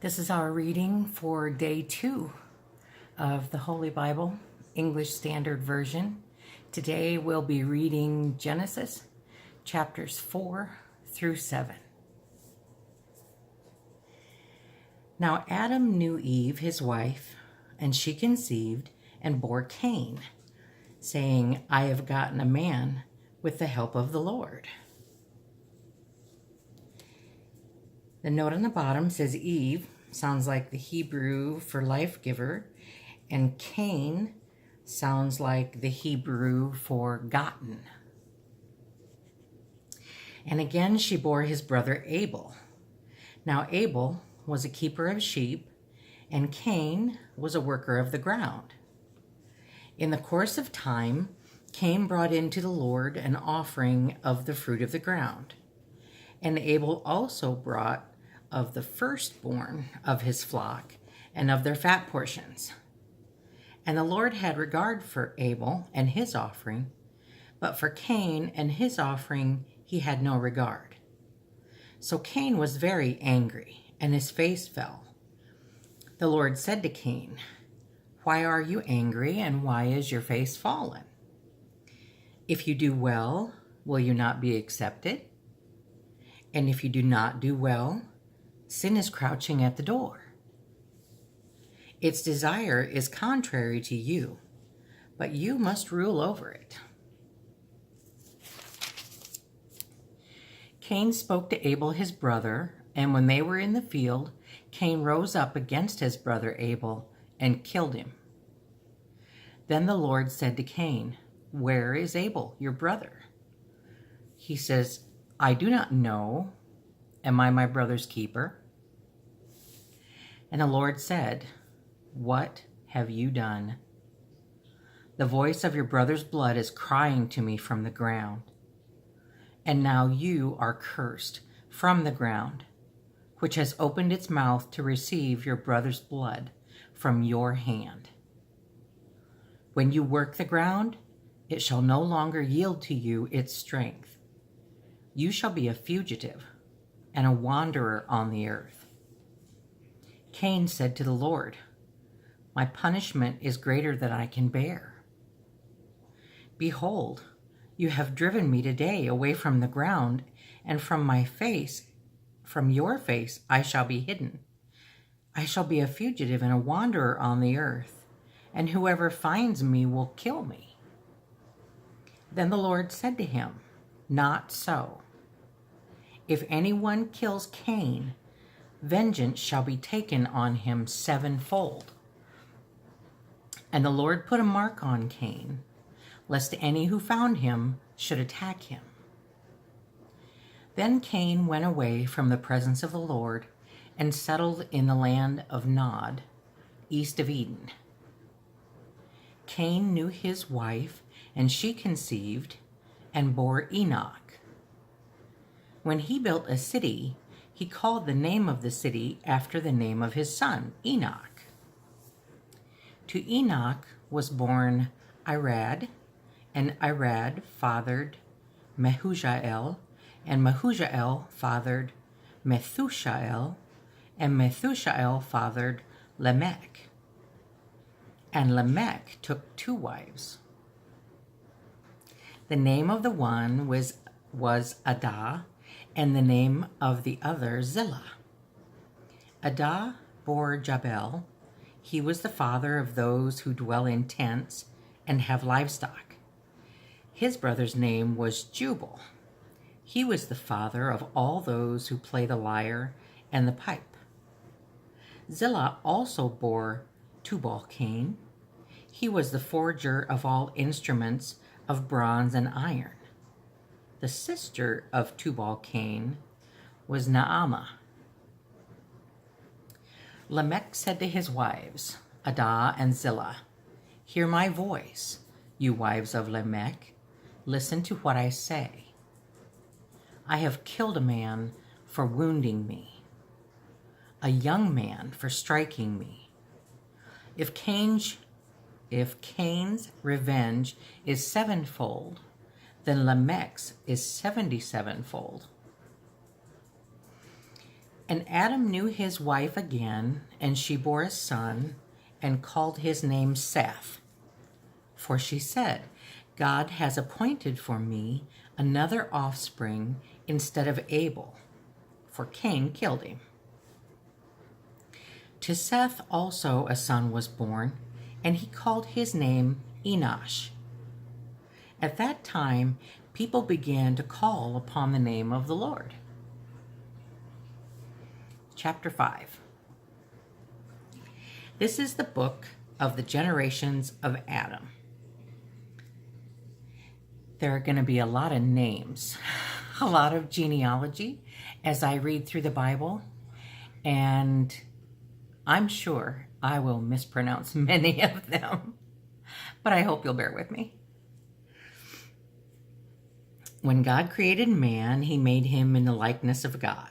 This is our reading for day 2 of the Holy Bible, English Standard Version. Today we'll be reading Genesis chapters 4 through 7. Now Adam knew Eve, his wife, and she conceived and bore Cain, saying, I have gotten a man with the help of the Lord. The note on the bottom says Eve, sounds like the Hebrew for life giver, and Cain sounds like the Hebrew for gotten. And again, she bore his brother Abel. Now Abel was a keeper of sheep, and Cain was a worker of the ground. In the course of time, Cain brought into the Lord an offering of the fruit of the ground, and Abel also brought of the firstborn of his flock and of their fat portions. And the Lord had regard for Abel and his offering, but for Cain and his offering he had no regard. So Cain was very angry, and his face fell. The Lord said to Cain, Why are you angry, and why is your face fallen? If you do well, will you not be accepted? And if you do not do well, sin is crouching at the door. Its desire is contrary to you, but you must rule over it. Cain spoke to Abel his brother, and when they were in the field, Cain rose up against his brother Abel and killed him. Then the Lord said to Cain, Where is Abel, your brother? He says, I do not know. Am I my brother's keeper? And the Lord said, What have you done? The voice of your brother's blood is crying to me from the ground. And now you are cursed from the ground, which has opened its mouth to receive your brother's blood from your hand. When you work the ground, it shall no longer yield to you its strength. You shall be a fugitive and a wanderer on the earth. Cain said to the Lord, My punishment is greater than I can bear. Behold, you have driven me today away from the ground, and from your face I shall be hidden. I shall be a fugitive and a wanderer on the earth, and whoever finds me will kill me. Then the Lord said to him, Not so. If anyone kills Cain, vengeance shall be taken on him sevenfold. And the Lord put a mark on Cain, lest any who found him should attack him. Then Cain went away from the presence of the Lord and settled in the land of Nod, east of Eden. Cain knew his wife, and she conceived and bore Enoch. When he built a city, he called the name of the city after the name of his son, Enoch. To Enoch was born Irad, and Irad fathered Mehujael, and Mehujael fathered Methushael, and Methushael fathered Lamech. And Lamech took 2 wives. The name of the one was Adah, and the name of the other Zillah. Adah bore Jabal. He was the father of those who dwell in tents and have livestock. His brother's name was Jubal. He was the father of all those who play the lyre and the pipe. Zillah also bore Tubal-Cain. He was the forger of all instruments of bronze and iron. The sister of Tubal-Cain was Naamah. Lamech said to his wives, Adah and Zillah, Hear my voice, you wives of Lamech. Listen to what I say. I have killed a man for wounding me, a young man for striking me. If Cain's revenge is sevenfold, then Lamech's is 77-fold. And Adam knew his wife again, and she bore a son, and called his name Seth. For she said, God has appointed for me another offspring instead of Abel, for Cain killed him. To Seth also a son was born, and he called his name Enosh. At that time, people began to call upon the name of the Lord. Chapter 5. This is the book of the generations of Adam. There are going to be a lot of names, a lot of genealogy as I read through the Bible, and I'm sure I will mispronounce many of them, but I hope you'll bear with me. When God created man, he made him in the likeness of God.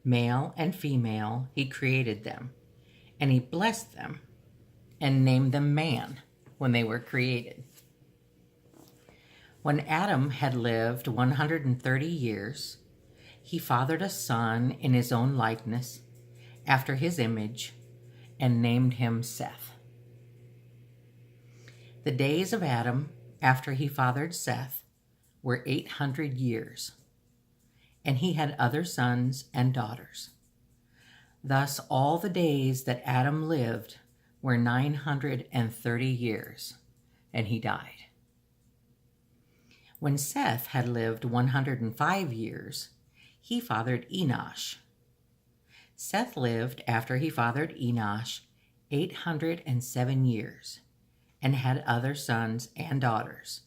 Male and female, he created them, and he blessed them and named them man when they were created. When Adam had lived 130 years, he fathered a son in his own likeness, after his image, and named him Seth. The days of Adam after he fathered Seth were 800 years, and he had other sons and daughters. Thus all the days that Adam lived were 930 years, and he died. When Seth had lived 105 years, he fathered Enosh. Seth lived after he fathered Enosh 807 years, and had other sons and daughters.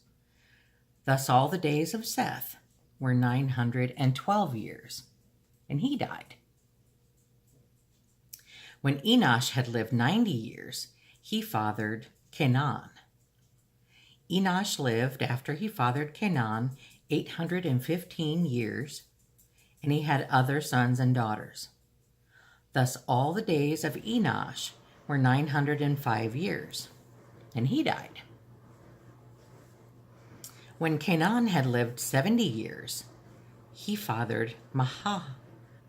Thus all the days of Seth were 912 years, and he died. When Enosh had lived 90 years, he fathered Canaan. Enosh lived after he fathered Canaan 815 years, and he had other sons and daughters. Thus all the days of Enosh were 905 years, and he died. When Canaan had lived 70 years, he fathered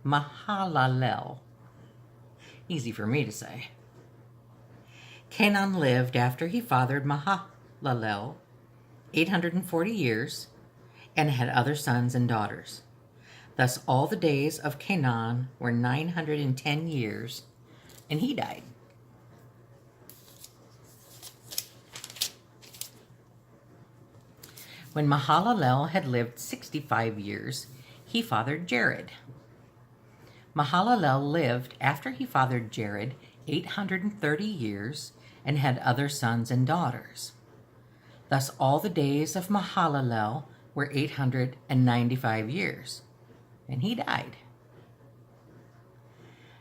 Mahalalel. Easy for me to say. Canaan lived after he fathered Mahalalel 840 years, and had other sons and daughters. Thus all the days of Canaan were 910 years, and he died. When Mahalalel had lived 65 years, he fathered Jared. Mahalalel lived after he fathered Jared 830 years, and had other sons and daughters. Thus all the days of Mahalalel were 895 years, and he died.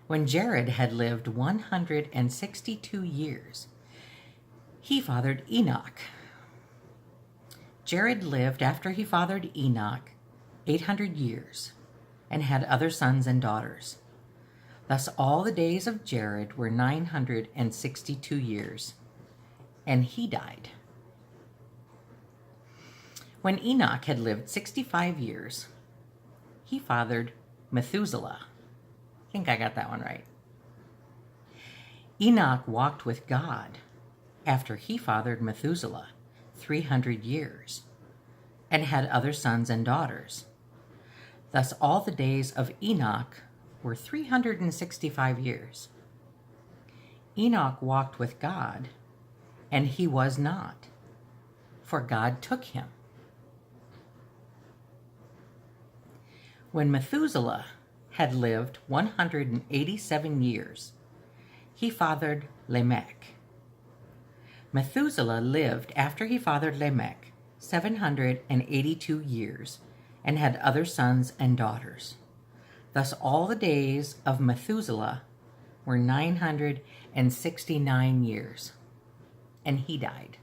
When Jared had lived 162 years, he fathered Enoch. Jared lived after he fathered Enoch 800 years, and had other sons and daughters. Thus all the days of Jared were 962 years, and he died. When Enoch had lived 65 years, he fathered Methuselah. I think I got that one right. Enoch walked with God after he fathered Methuselah 300 years, and had other sons and daughters. Thus all the days of Enoch were 365 years. Enoch walked with God, and he was not, for God took him. When Methuselah had lived 187 years, he fathered Lamech. Methuselah lived after he fathered Lamech 782 years, and had other sons and daughters. Thus all the days of Methuselah were 969 years, and he died.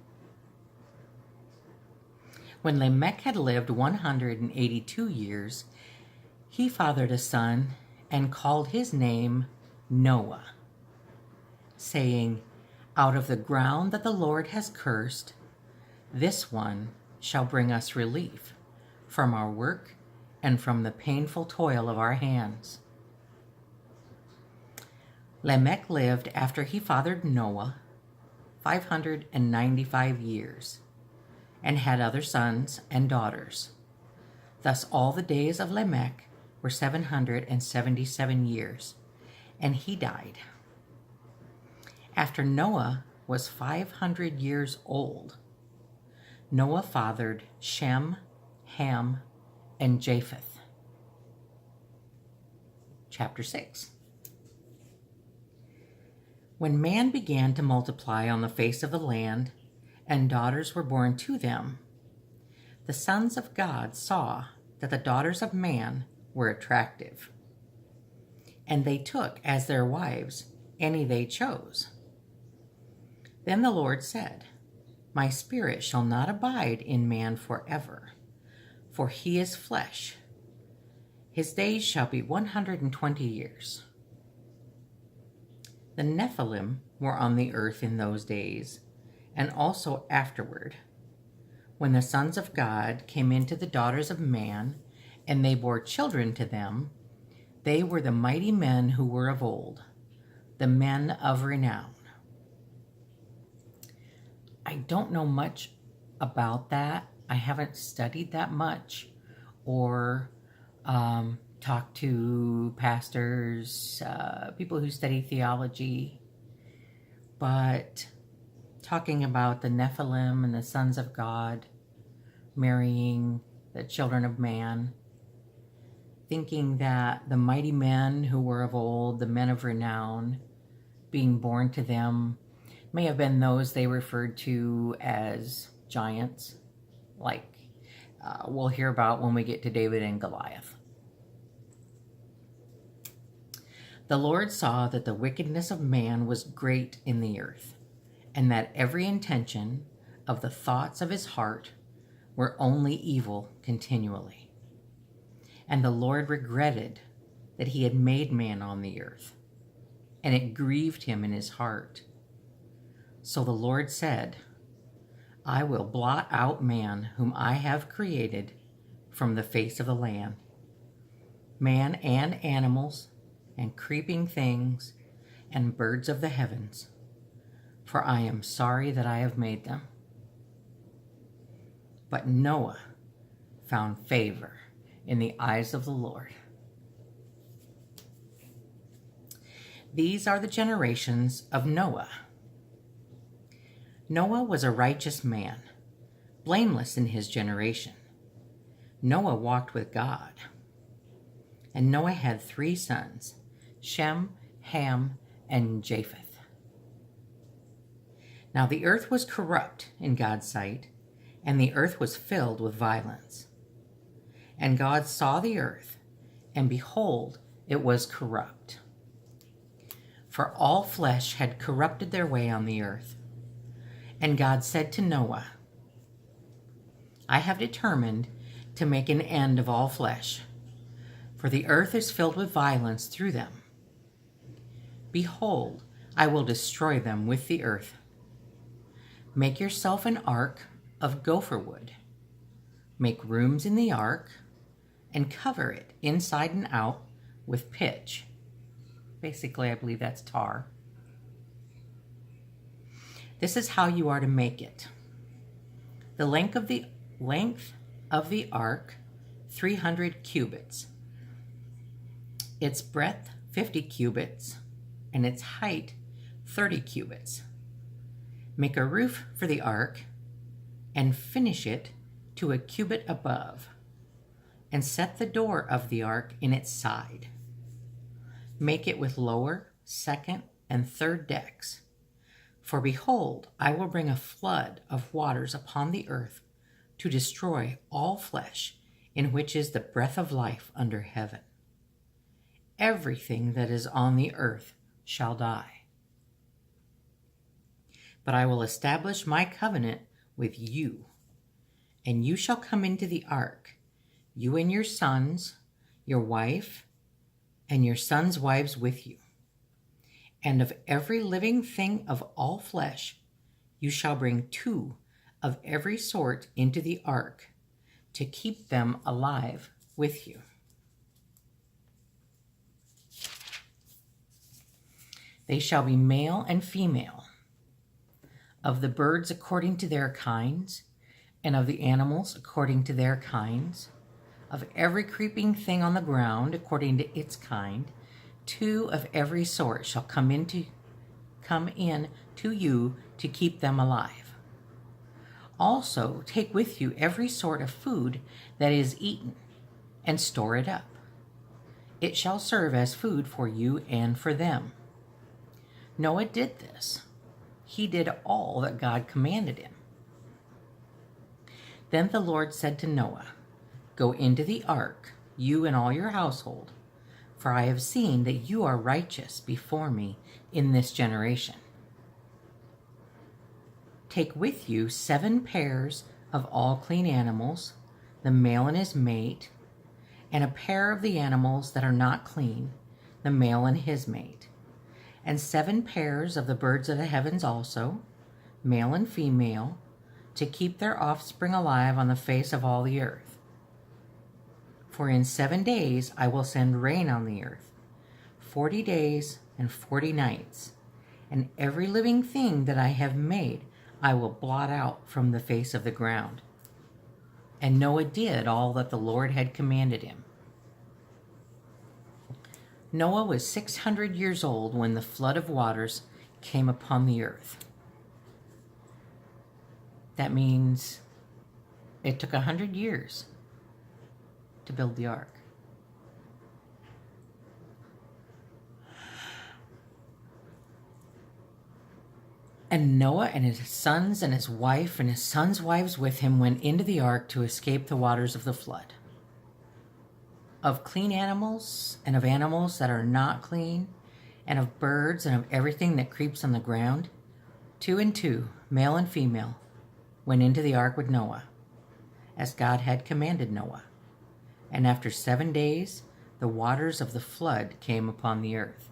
When Lamech had lived 182 years, he fathered a son and called his name Noah, saying, "Out of the ground that the Lord has cursed, this one shall bring us relief from our work and from the painful toil of our hands." Lamech lived after he fathered Noah 595 years and had other sons and daughters. Thus all the days of Lamech were 777 years, and he died. After Noah was 500 years old, Noah fathered Shem, Ham, and Japheth. Chapter 6. When man began to multiply on the face of the land, and daughters were born to them, the sons of God saw that the daughters of man were attractive, and they took as their wives any they chose. Then the Lord said, My spirit shall not abide in man forever, for he is flesh. His days shall be 120 years. The Nephilim were on the earth in those days, and also afterward, when the sons of God came into the daughters of man, and they bore children to them. They were the mighty men who were of old, the men of renown. I don't know much about that. I haven't studied that much or talked to pastors, people who study theology, but talking about the Nephilim and the sons of God marrying the children of man, thinking that the mighty men who were of old, the men of renown, being born to them, may have been those they referred to as giants, like we'll hear about when we get to David and Goliath. The Lord saw that the wickedness of man was great in the earth, and that every intention of the thoughts of his heart were only evil continually. And the Lord regretted that he had made man on the earth, and it grieved him in his heart. So the Lord said, I will blot out man whom I have created from the face of the land, man and animals and creeping things and birds of the heavens, for I am sorry that I have made them. But Noah found favor in the eyes of the Lord. These are the generations of Noah. Noah was a righteous man, blameless in his generation. Noah walked with God. And Noah had 3 sons, Shem, Ham, and Japheth. Now the earth was corrupt in God's sight, and the earth was filled with violence. And God saw the earth, and behold, it was corrupt. For all flesh had corrupted their way on the earth. And God said to Noah, I have determined to make an end of all flesh, for the earth is filled with violence through them. Behold, I will destroy them with the earth. Make yourself an ark of gopher wood. Make rooms in the ark, and cover it inside and out with pitch. Basically, I believe that's tar. This is how you are to make it. The length of the ark, 300 cubits. Its breadth, 50 cubits, and its height, 30 cubits. Make a roof for the ark, and finish it to a cubit above, and set the door of the ark in its side. Make it with lower, second, and third decks. For behold, I will bring a flood of waters upon the earth to destroy all flesh, in which is the breath of life under heaven. Everything that is on the earth shall die. But I will establish my covenant with you, and you shall come into the ark, you and your sons, your wife, and your sons' wives with you. And of every living thing of all flesh, you shall bring 2 of every sort into the ark, to keep them alive with you. They shall be male and female, of the birds according to their kinds, and of the animals according to their kinds, of every creeping thing on the ground according to its kind. 2 of every sort shall come in to you to keep them alive. Also take with you every sort of food that is eaten, and store it up. It shall serve as food for you and for them. Noah did this. He did all that God commanded him. Then the Lord said to Noah, "Go into the ark, you and all your household, for I have seen that you are righteous before me in this generation. Take with you 7 pairs of all clean animals, the male and his mate, and a pair of the animals that are not clean, the male and his mate, and 7 pairs of the birds of the heavens also, male and female, to keep their offspring alive on the face of all the earth. For in 7 days I will send rain on the earth, 40 days and 40 nights, and every living thing that I have made I will blot out from the face of the ground." And Noah did all that the Lord had commanded him. Noah was 600 years old when the flood of waters came upon the earth. That means it took 100 years to build the ark. And Noah and his sons and his wife and his sons' wives with him went into the ark to escape the waters of the flood. Of clean animals and of animals that are not clean, and of birds and of everything that creeps on the ground, 2 and 2, male and female, went into the ark with Noah, as God had commanded Noah. And after 7 days, the waters of the flood came upon the earth.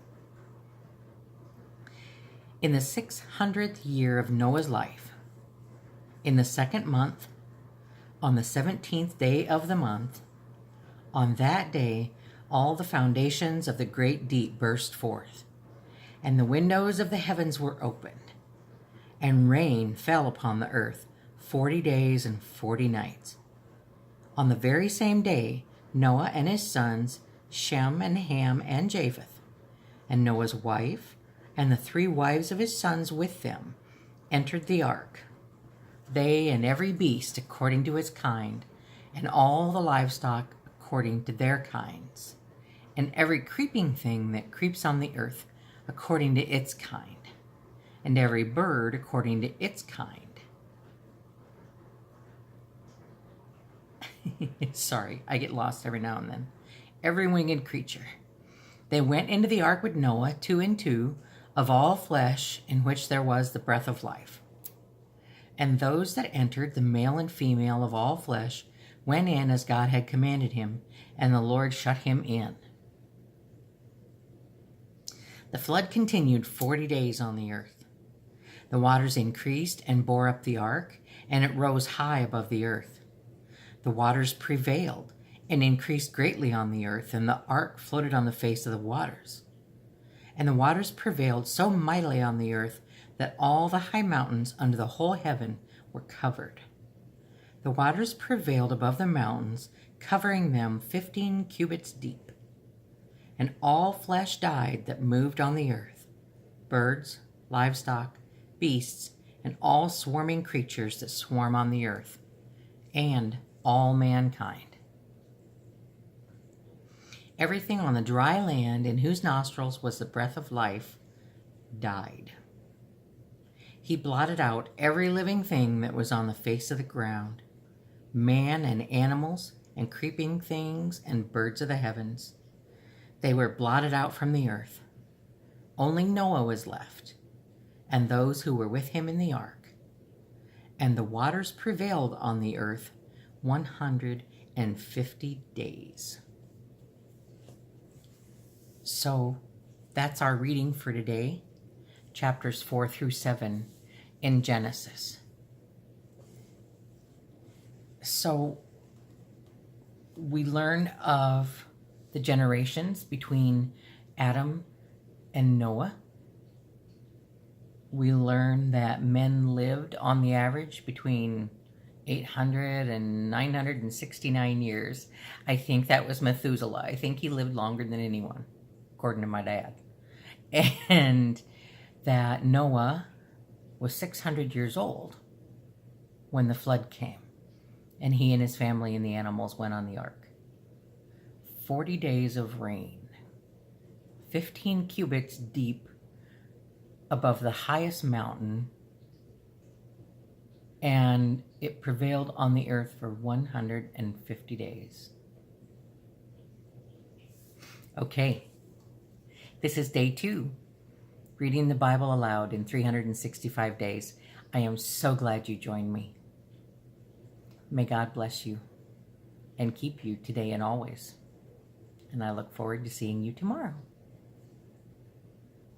In the 600th year of Noah's life, in the 2nd month, on the 17th day of the month, on that day all the foundations of the great deep burst forth, and the windows of the heavens were opened, and rain fell upon the earth 40 days and 40 nights. On the very same day, Noah and his sons, Shem and Ham and Japheth, and Noah's wife, and the 3 wives of his sons with them, entered the ark, they and every beast according to its kind, and all the livestock according to their kinds, and every creeping thing that creeps on the earth according to its kind, and every bird according to its kind. Sorry, I get lost every now and then. Every winged creature. They went into the ark with Noah, 2 and 2, of all flesh in which there was the breath of life. And those that entered, the male and female of all flesh, went in as God had commanded him, and the Lord shut him in. The flood continued 40 days on the earth. The waters increased and bore up the ark, and it rose high above the earth. The waters prevailed and increased greatly on the earth, and the ark floated on the face of the waters. And the waters prevailed so mightily on the earth that all the high mountains under the whole heaven were covered. The waters prevailed above the mountains, covering them 15 cubits deep. And all flesh died that moved on the earth, birds, livestock, beasts, and all swarming creatures that swarm on the earth, and all mankind. Everything on the dry land in whose nostrils was the breath of life died. He blotted out every living thing that was on the face of the ground, man and animals and creeping things and birds of the heavens. They were blotted out from the earth. Only Noah was left, and those who were with him in the ark. And the waters prevailed on the earth 150 days. So that's our reading for today, chapters 4 through 7 in Genesis. So we learn of the generations between Adam and Noah, we learn that men lived on the average between 800 and 969 years. I think that was Methuselah. I think he lived longer than anyone, according to my dad. And that Noah was 600 years old when the flood came. And he and his family and the animals went on the ark. 40 days of rain, 15 cubits deep above the highest mountain, and it prevailed on the earth for 150 days. Okay, this is day 2, reading the Bible aloud in 365 days. I am so glad you joined me. May God bless you and keep you today and always. And I look forward to seeing you tomorrow.